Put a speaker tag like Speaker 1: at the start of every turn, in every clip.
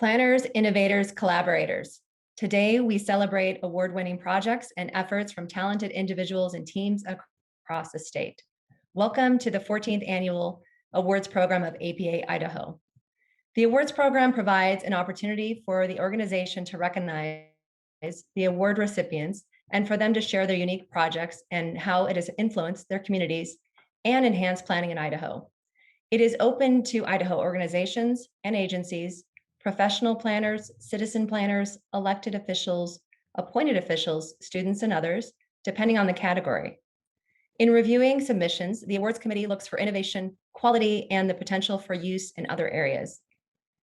Speaker 1: Planners, innovators, collaborators. Today, we celebrate award-winning projects and efforts from talented individuals and teams across the state. Welcome to the 14th Annual Awards Program of APA Idaho. The awards program provides an opportunity for the organization to recognize the award recipients and for them to share their unique projects and how it has influenced their communities and enhanced planning in Idaho. It is open to Idaho organizations and agencies, professional planners, citizen planners, elected officials, appointed officials, students, and others, depending on the category. In reviewing submissions, the awards committee looks for innovation, quality, and the potential for use in other areas.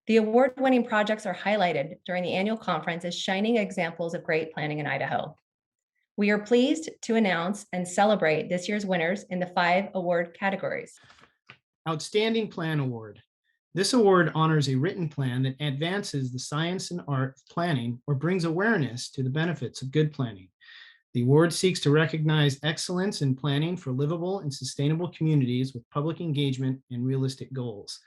Speaker 1: The award-winning projects are highlighted during the annual conference as shining examples of great planning in Idaho. We are pleased to announce and celebrate this year's winners in the 5 award categories.
Speaker 2: Outstanding Plan Award. This award honors a written plan that advances the science and art of planning or brings awareness to the benefits of good planning. The award seeks to recognize excellence in planning for livable and sustainable communities with public engagement and realistic goals.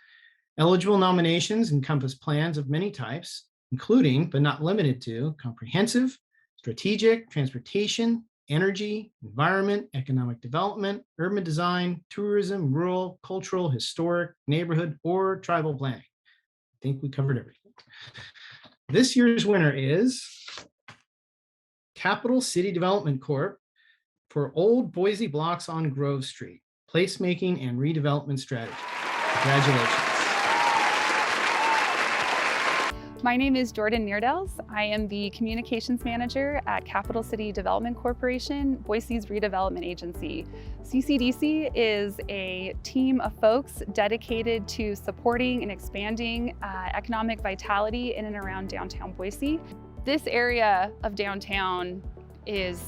Speaker 2: Eligible nominations encompass plans of many types, including, but not limited to, comprehensive, strategic, transportation, energy, environment, economic development, urban design, tourism, rural, cultural, historic, neighborhood, or tribal planning. I think we covered everything. This year's winner is Capital City Development Corp. For Old Boise Blocks on Grove Street, Placemaking and Redevelopment Strategy. Congratulations.
Speaker 3: My name is Jordan Neerdels. I am the Communications Manager at Capital City Development Corporation, Boise's redevelopment agency. CCDC is a team of folks dedicated to supporting and expanding economic vitality in and around downtown Boise. This area of downtown is,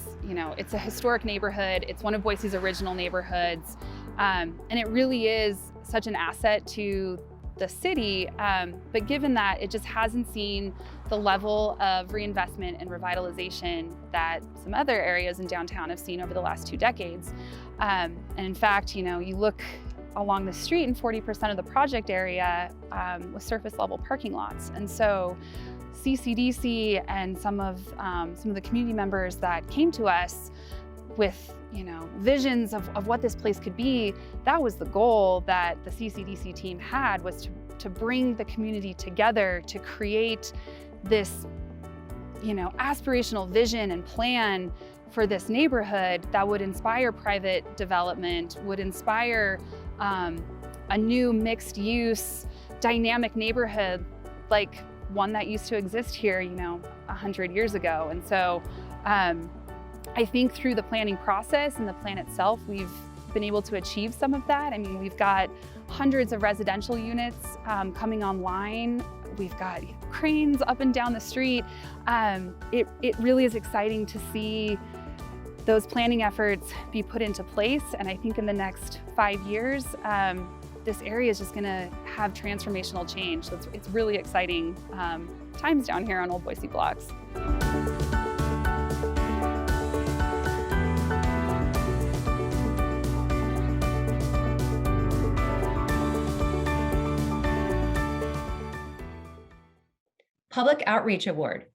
Speaker 3: it's a historic neighborhood. It's one of Boise's original neighborhoods. And it really is such an asset to the city, but given that it just hasn't seen the level of reinvestment and revitalization that some other areas in downtown have seen over the last 2 decades. And in fact, you look along the street and 40% of the project area was surface level parking lots. And so CCDC and some of the community members that came to us with visions of what this place could be, that was the goal that the CCDC team had, was to bring the community together to create this aspirational vision and plan for this neighborhood that would inspire private development, would inspire a new mixed use dynamic neighborhood like one that used to exist here 100 years ago. And so I think through the planning process and the plan itself, we've been able to achieve some of that. I mean, we've got hundreds of residential units coming online. We've got cranes up and down the street. It really is exciting to see those planning efforts be put into place. And I think in the next 5 years, this area is just gonna have transformational change. So it's really exciting times down here on Old Boise Blocks.
Speaker 1: Public Outreach Award.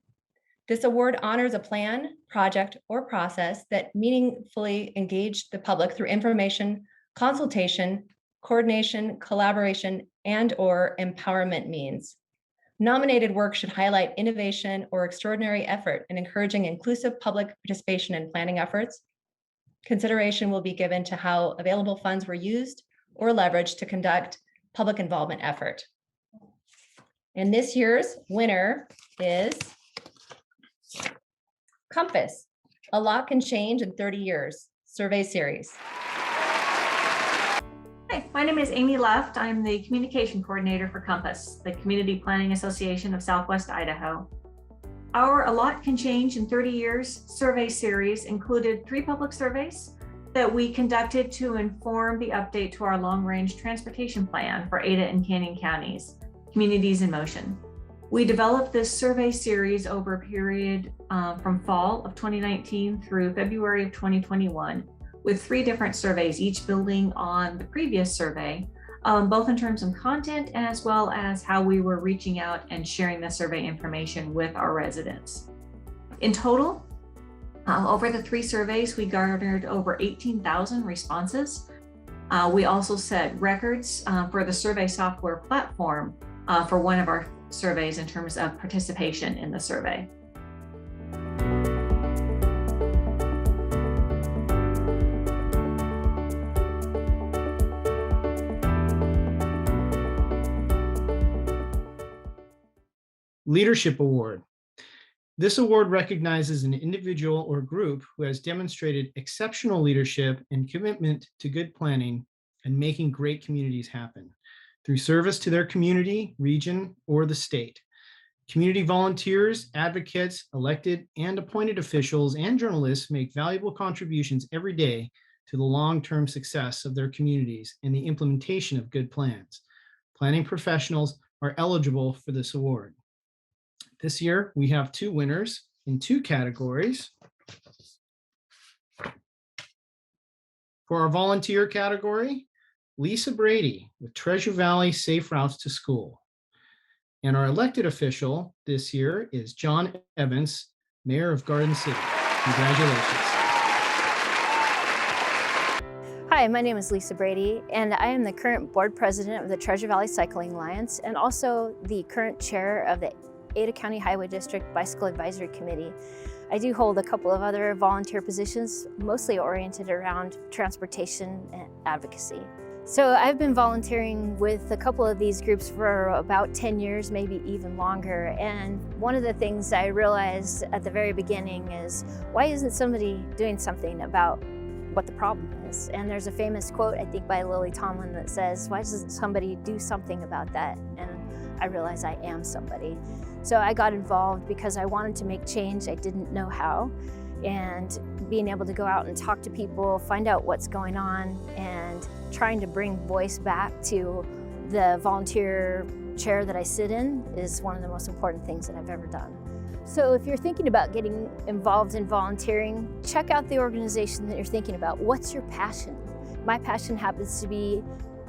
Speaker 1: This award honors a plan, project, or process that meaningfully engaged the public through information, consultation, coordination, collaboration, and/or empowerment means. Nominated work should highlight innovation or extraordinary effort in encouraging inclusive public participation in planning efforts. Consideration will be given to how available funds were used or leveraged to conduct public involvement effort. And this year's winner is Compass, A Lot Can Change in 30 Years, Survey Series.
Speaker 4: Hi, my name is Amy Left. I'm the Communication Coordinator for Compass, the Community Planning Association of Southwest Idaho. Our A Lot Can Change in 30 Years survey series included 3 public surveys that we conducted to inform the update to our long-range transportation plan for Ada and Canyon counties, Communities in Motion. We developed this survey series over a period from fall of 2019 through February of 2021 with 3 different surveys, each building on the previous survey, both in terms of content as well as how we were reaching out and sharing the survey information with our residents. In total, over the 3 surveys, we garnered over 18,000 responses. We also set records for the survey software platform for one of our surveys in terms of participation in the survey.
Speaker 2: Leadership Award. This award recognizes an individual or group who has demonstrated exceptional leadership and commitment to good planning and making great communities happen through service to their community, region, or the state. Community volunteers, advocates, elected and appointed officials, and journalists make valuable contributions every day to the long-term success of their communities and the implementation of good plans. Planning professionals are eligible for this award. This year, we have 2 winners in 2 categories. For our volunteer category, Lisa Brady with Treasure Valley Safe Routes to School. And our elected official this year is John Evans, Mayor of Garden City. Congratulations.
Speaker 5: Hi, my name is Lisa Brady, and I am the current board president of the Treasure Valley Cycling Alliance and also the current chair of the Ada County Highway District Bicycle Advisory Committee. I do hold a couple of other volunteer positions, mostly oriented around transportation and advocacy. So I've been volunteering with a couple of these groups for about 10 years, maybe even longer. And one of the things I realized at the very beginning is, why isn't somebody doing something about what the problem is? And there's a famous quote, I think by Lily Tomlin, that says, why doesn't somebody do something about that? And I realized I am somebody. So I got involved because I wanted to make change. I didn't know how. And being able to go out and talk to people, find out what's going on, and trying to bring voice back to the volunteer chair that I sit in is one of the most important things that I've ever done. So if you're thinking about getting involved in volunteering, check out the organization that you're thinking about. What's your passion? My passion happens to be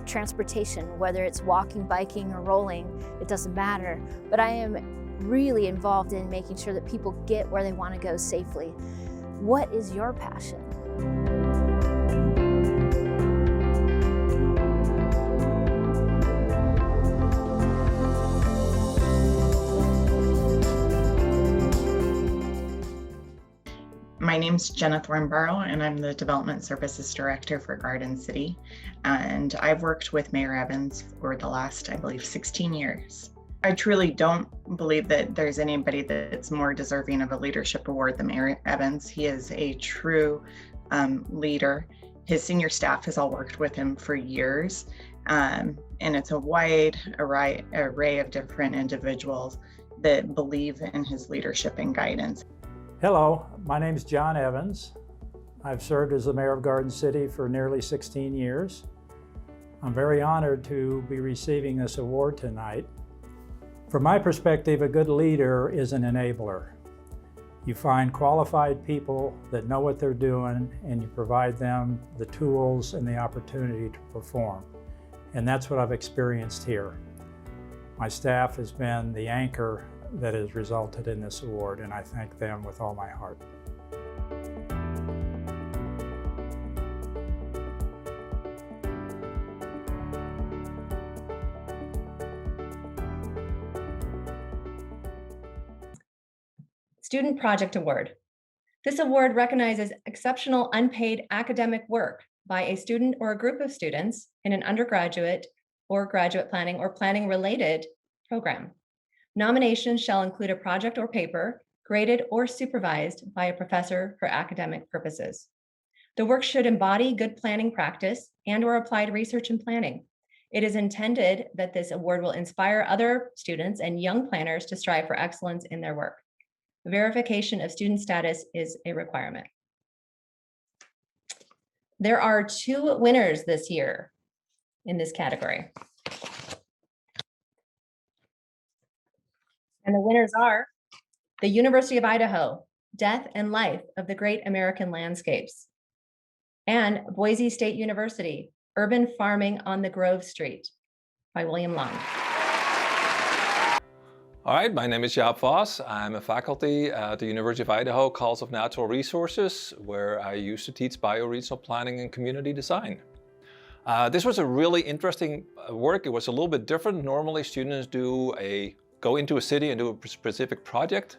Speaker 5: transportation, whether it's walking, biking, or rolling, it doesn't matter. But I am really involved in making sure that people get where they want to go safely. What is your passion?
Speaker 6: My name's Jenna Thornborough, and I'm the Development Services Director for Garden City. And I've worked with Mayor Evans for the last, I believe, 16 years. I truly don't believe that there's anybody that's more deserving of a leadership award than Mayor Evans. He is a true leader. His senior staff has all worked with him for years. And it's a wide array of different individuals that believe in his leadership and guidance.
Speaker 7: Hello, my name is John Evans. I've served as the mayor of Garden City for nearly 16 years. I'm very honored to be receiving this award tonight. From my perspective, a good leader is an enabler. You find qualified people that know what they're doing, and you provide them the tools and the opportunity to perform. And that's what I've experienced here. My staff has been the anchor that has resulted in this award, and I thank them with all my heart.
Speaker 1: Student Project Award. This award recognizes exceptional unpaid academic work by a student or a group of students in an undergraduate or graduate planning or planning related program. Nominations shall include a project or paper graded or supervised by a professor for academic purposes. The work should embody good planning practice and or applied research and planning. It is intended that this award will inspire other students and young planners to strive for excellence in their work. Verification of student status is a requirement. There are 2 winners this year in this category. And the winners are the University of Idaho, Death and Life of the Great American Landscapes, and Boise State University, Urban Farming on the Grove Street by William Long.
Speaker 8: All right, my name is Jaap Vos. I'm a faculty at the University of Idaho College of Natural Resources, where I used to teach bioregional planning and community design. This was a really interesting work. It was a little bit different. Normally students go into a city and do a specific project.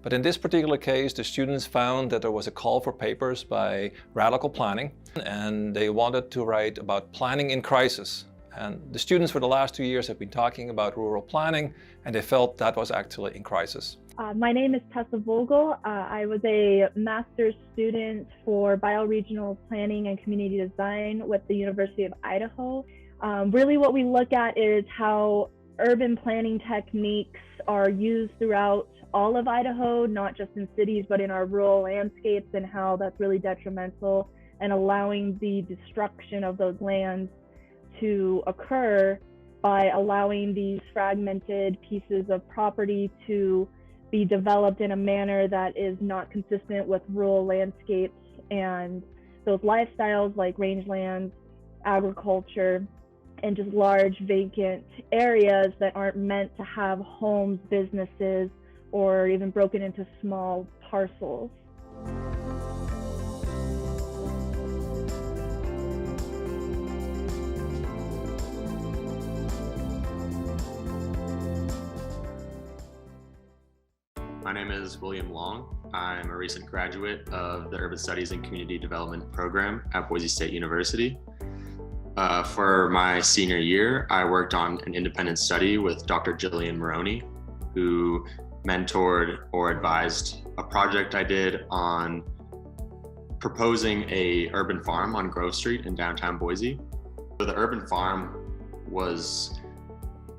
Speaker 8: But in this particular case, the students found that there was a call for papers by Radical Planning, and they wanted to write about planning in crisis. And the students for the last 2 years have been talking about rural planning, and they felt that was actually in crisis.
Speaker 9: My name is Tessa Vogel. I was a master's student for bioregional planning and community design with the University of Idaho. Really what we look at is how urban planning techniques are used throughout all of Idaho, not just in cities, but in our rural landscapes, and how that's really detrimental and allowing the destruction of those lands to occur by allowing these fragmented pieces of property to be developed in a manner that is not consistent with rural landscapes and those lifestyles like rangelands, agriculture, and just large vacant areas that aren't meant to have homes, businesses, or even broken into small parcels.
Speaker 10: My name is William Long. I'm a recent graduate of the Urban Studies and Community Development program at Boise State University. For my senior year, I worked on an independent study with Dr. Jillian Maroney, who mentored or advised a project I did on proposing a urban farm on Grove Street in downtown Boise. So the urban farm was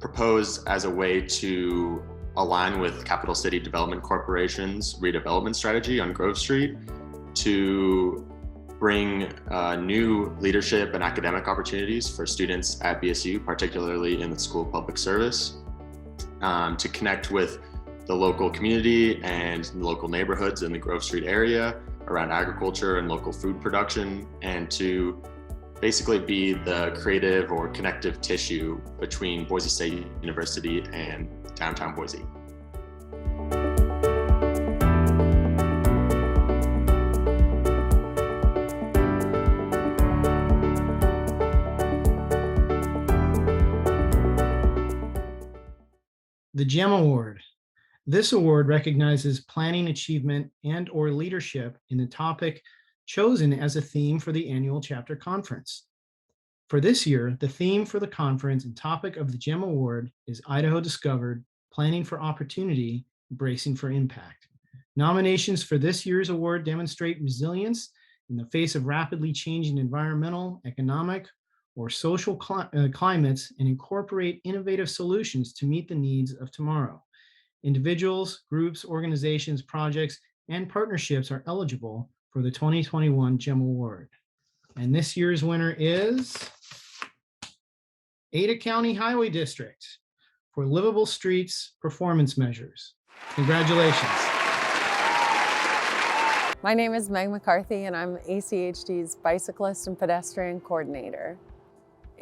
Speaker 10: proposed as a way to align with Capital City Development Corporation's redevelopment strategy on Grove Street to bring new leadership and academic opportunities for students at BSU, particularly in the School of Public Service, to connect with the local community and local neighborhoods in the Grove Street area around agriculture and local food production, and to basically be the creative or connective tissue between Boise State University and downtown Boise.
Speaker 2: The Gem Award. This award recognizes planning achievement and/or leadership in the topic chosen as a theme for the annual chapter conference. For this year, the theme for the conference and topic of the Gem Award is Idaho Discovered, Planning for Opportunity, Bracing for Impact. Nominations for this year's award demonstrate resilience in the face of rapidly changing environmental, economic, or social climates, and incorporate innovative solutions to meet the needs of tomorrow. Individuals, groups, organizations, projects, and partnerships are eligible for the 2021 GEM Award. And this year's winner is Ada County Highway District for Livable Streets Performance Measures. Congratulations.
Speaker 11: My name is Meg McCarthy, and I'm ACHD's Bicyclist and Pedestrian Coordinator.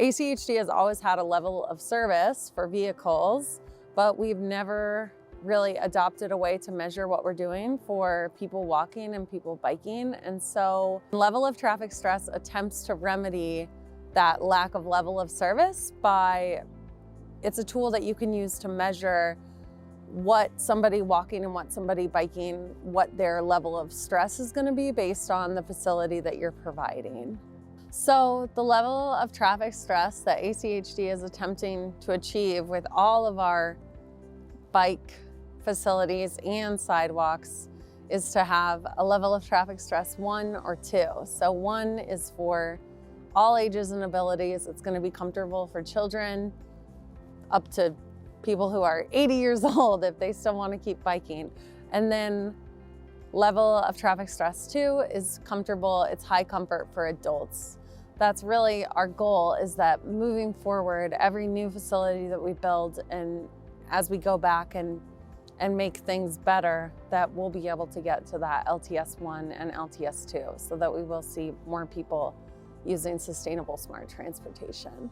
Speaker 11: ACHD has always had a level of service for vehicles, but we've never really adopted a way to measure what we're doing for people walking and people biking. And so level of traffic stress attempts to remedy that lack of level of service by, it's a tool that you can use to measure what somebody walking and what somebody biking, what their level of stress is going to be based on the facility that you're providing. So the level of traffic stress that ACHD is attempting to achieve with all of our bike facilities and sidewalks is to have a level of traffic stress 1 or 2. So 1 is for all ages and abilities. It's going to be comfortable for children up to people who are 80 years old if they still want to keep biking. And then level of traffic stress 2 is comfortable. It's high comfort for adults. That's really our goal, is that moving forward, every new facility that we build, and as we go back and make things better, that we'll be able to get to that LTS 1 and LTS 2, so that we will see more people using sustainable smart transportation.